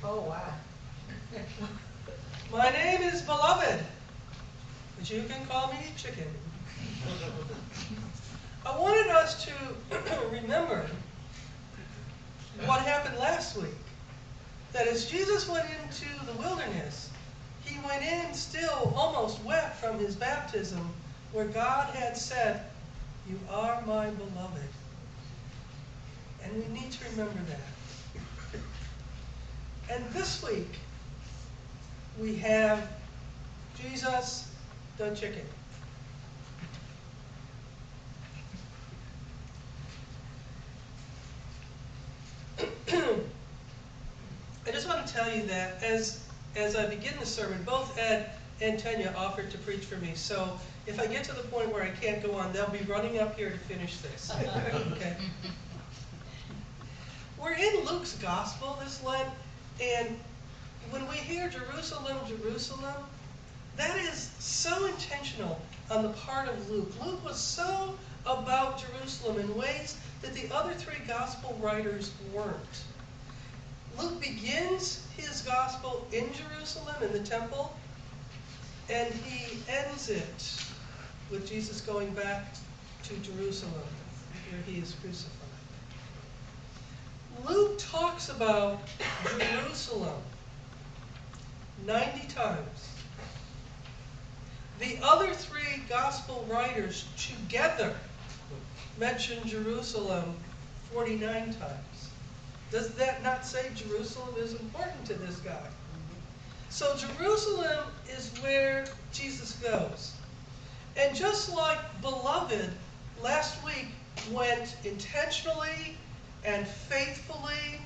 Oh, wow. My name is Beloved, but you can call me Chicken. I wanted us to remember what happened last week. That as Jesus went into the wilderness, he went in still almost wet from his baptism, where God had said, "You are my beloved." And we need to remember that. And this week, we have Jesus the chicken. I just want to tell you that as I begin the sermon, both Ed and Tanya offered to preach for me. So if I get to the point where I can't go on, they'll be running up here to finish this. Okay? We're in Luke's Gospel this Lent, and when we hear Jerusalem, Jerusalem, that is so intentional on the part of Luke. Luke was so about Jerusalem in ways that the other three Gospel writers weren't. Luke begins his Gospel in Jerusalem, in the temple, and he ends it with Jesus going back to Jerusalem, where he is crucified. Luke talks about Jerusalem 90 times. The other three Gospel writers together mention Jerusalem 49 times. Does that not say Jerusalem is important to this guy? So Jerusalem is where Jesus goes. And just like Beloved last week went intentionally and faithfully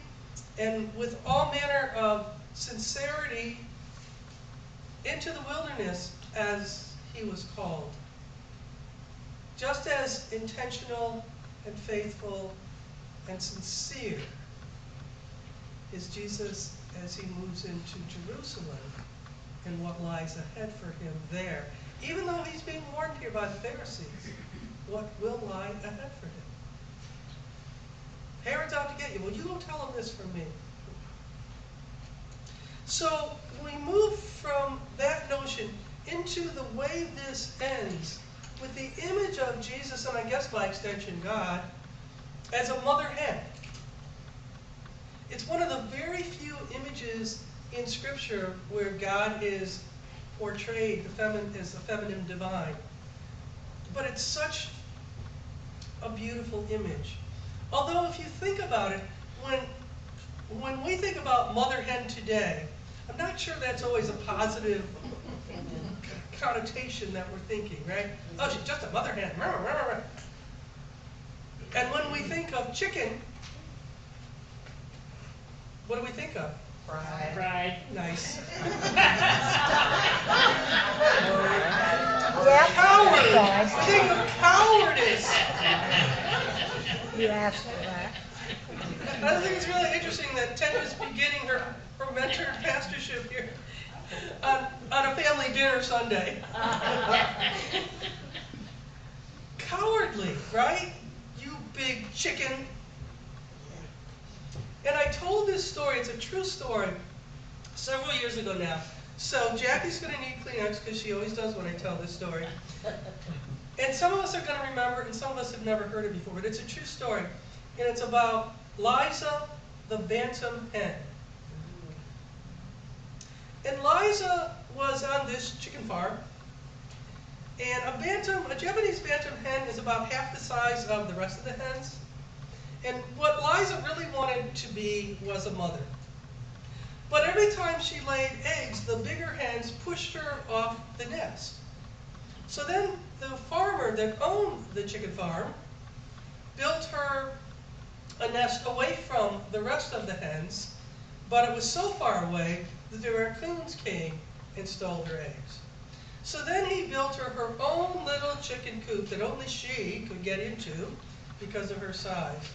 and with all manner of sincerity into the wilderness as he was called. Just as intentional and faithful and sincere is Jesus as he moves into Jerusalem and what lies ahead for him there. Even though he's being warned here by the Pharisees, what will lie ahead for him? Herod's out to get you. Well, you don't tell him this from me. So we move from that notion into the way this ends with the image of Jesus, and I guess by extension God, as a mother hen. It's one of the very few images in Scripture where God is portrayed as the feminine divine. But it's such a beautiful image. Although if you think about it, when we think about mother hen today, I'm not sure that's always a positive connotation that we're thinking, right? Oh, she's just a mother hen. And when we think of chicken, what do we think of? Fried. Nice. Yep. Coward! King of cowardice! You asked for that. I think it's really interesting that Tanya's beginning her mentored pastorship here on a family dinner Sunday. Cowardly, right? You big chicken. And I told this story, it's a true story, several years ago now. So Jackie's going to need Kleenex because she always does when I tell this story. And some of us are going to remember it and some of us have never heard it before, but it's a true story. And it's about Liza the bantam hen. And Liza was on this chicken farm. And a Japanese bantam hen is about half the size of the rest of the hens. And what Liza really wanted to be was a mother. But every time she laid eggs, the bigger hens pushed her off the nest. So then the farmer that owned the chicken farm built her a nest away from the rest of the hens, but it was so far away that the raccoons came and stole her eggs. So then he built her own little chicken coop that only she could get into because of her size.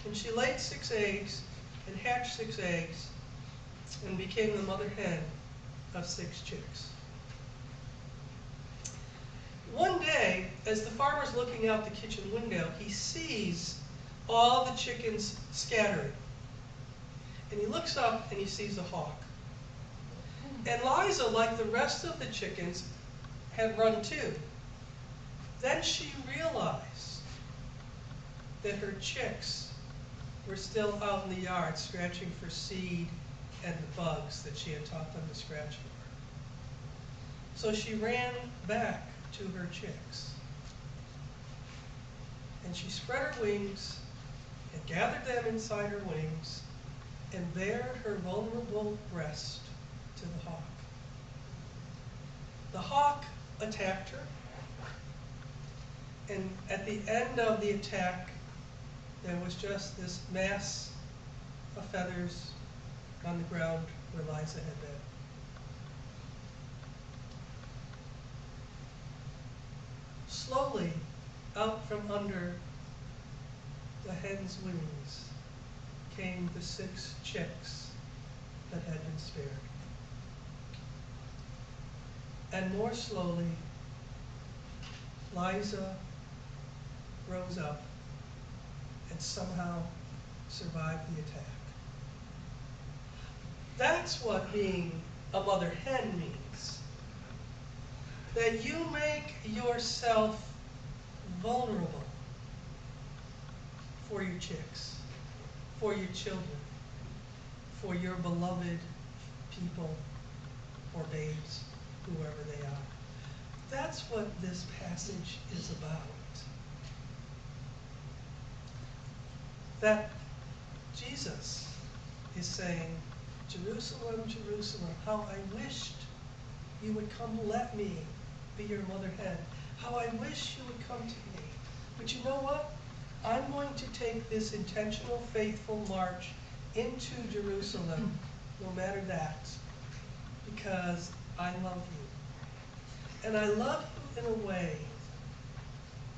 And she laid 6 eggs and hatched 6 eggs and became the mother hen of 6 chicks. One day, as the farmer's looking out the kitchen window, he sees all the chickens scattered. And And he looks up and he sees a hawk. And Liza, like the rest of the chickens, had run too. Then she realized that her chicks were still out in the yard scratching for seed and the bugs that she had taught them to scratch for. So she ran back to her chicks. And she spread her wings and gathered them inside her wings and bared her vulnerable breast to the hawk. The hawk attacked her, and at the end of the attack, there was just this mass of feathers on the ground where Liza had been. Slowly, out from under the hen's wings came the 6 chicks that had been spared. And more slowly, Liza rose up and somehow survived the attack. That's what being a mother hen means. That you make yourself vulnerable for your chicks, for your children, for your beloved people or babes, whoever they are. That's what this passage is about. That Jesus is saying, Jerusalem, Jerusalem, how I wished you would come let me be your mother hen. How I wish you would come to me. But you know what? I'm going to take this intentional, faithful march into Jerusalem, no matter that, because I love you. And I love you in a way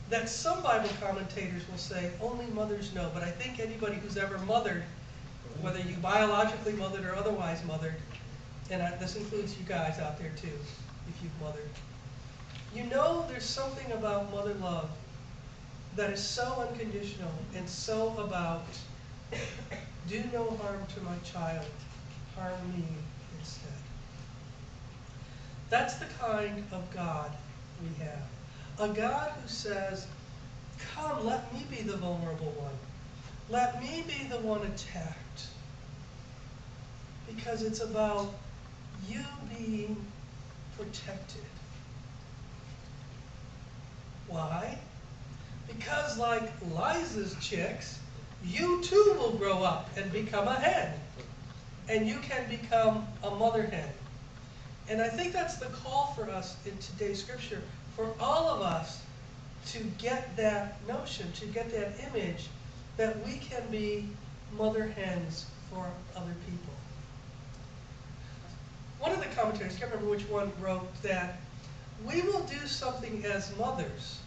that some Bible commentators will say only mothers know, but I think anybody who's ever mothered, whether you biologically mothered or otherwise mothered, and this includes you guys out there too, if you've mothered, you know there's something about mother love that is so unconditional and so about do no harm to my child, harm me instead. That's the kind of God we have. A God who says, come, let me be the vulnerable one. Let me be the one attacked. Because it's about you being protected. Why? Because like Liza's chicks, you too will grow up and become a hen. And you can become a mother hen. And I think that's the call for us in today's scripture, for all of us to get that notion, to get that image, that we can be mother hens for other people. One of the commentators, I can't remember which one, wrote that we will do something as mothers.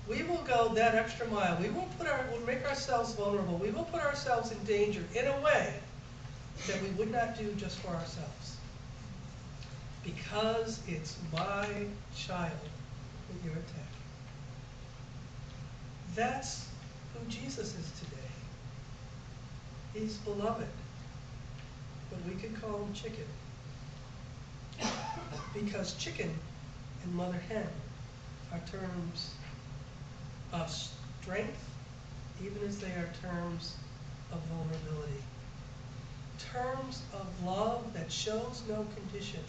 We will go that extra mile. We'll make ourselves vulnerable. We will put ourselves in danger in a way that we would not do just for ourselves. Because it's my child that you're attacking. That's who Jesus is today. He's beloved. But we could call him chicken. Because chicken and mother hen are terms of strength, even as they are terms of vulnerability. Terms of love that shows no condition,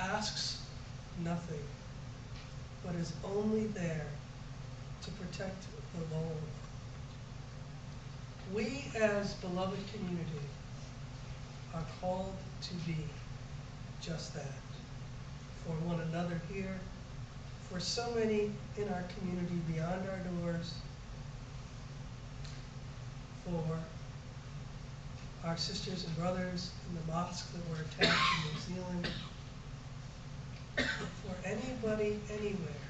asks nothing, but is only there to protect the vulnerable. We as beloved community are called to be just that, for one another here, for so many in our community beyond our doors, for our sisters and brothers in the mosque that were attacked in New Zealand, for anybody, anywhere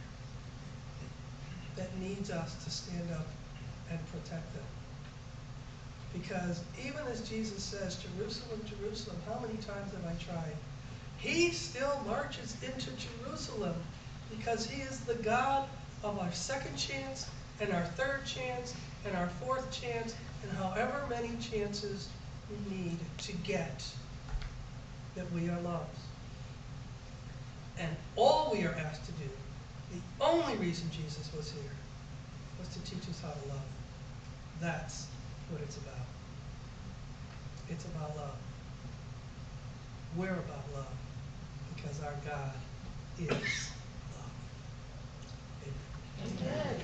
that needs us to stand up and protect them. Because even as Jesus says, Jerusalem, Jerusalem, how many times have I tried? He still marches into Jerusalem because he is the God of our second chance and our third chance and our fourth chance and however many chances we need to get that we are loved. And all we are asked to do, the only reason Jesus was here, was to teach us how to love. That's what it's about. It's about love. We're about love because our God is love. Amen.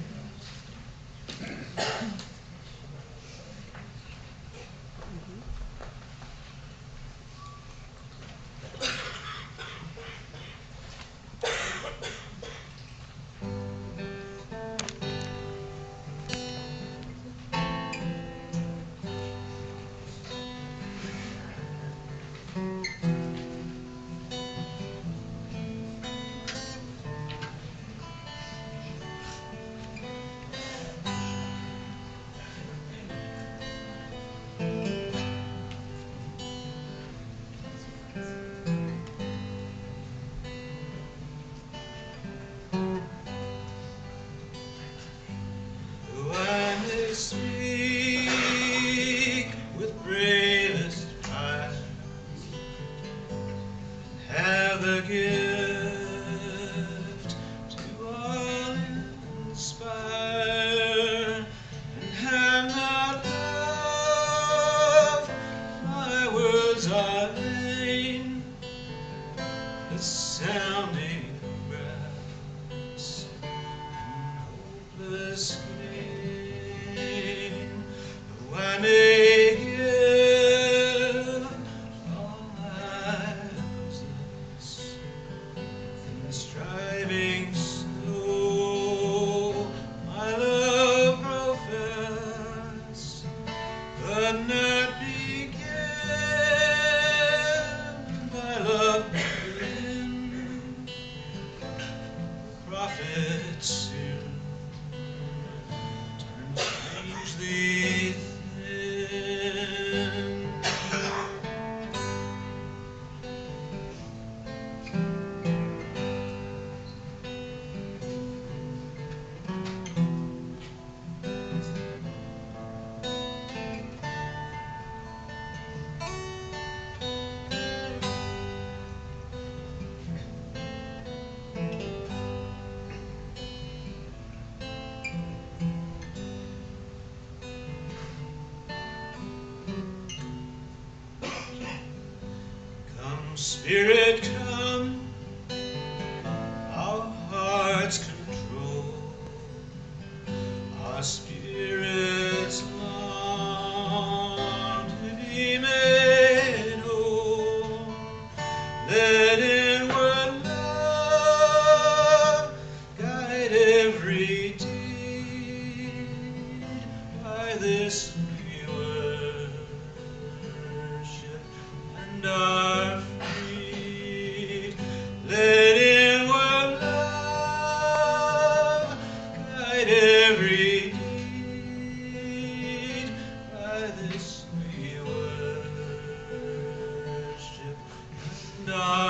Spirit, come, our hearts control, our spirits long to be made whole. Let inward love guide every deed. By this we worship and are free. Let inward love guide every deed. By this we worship and are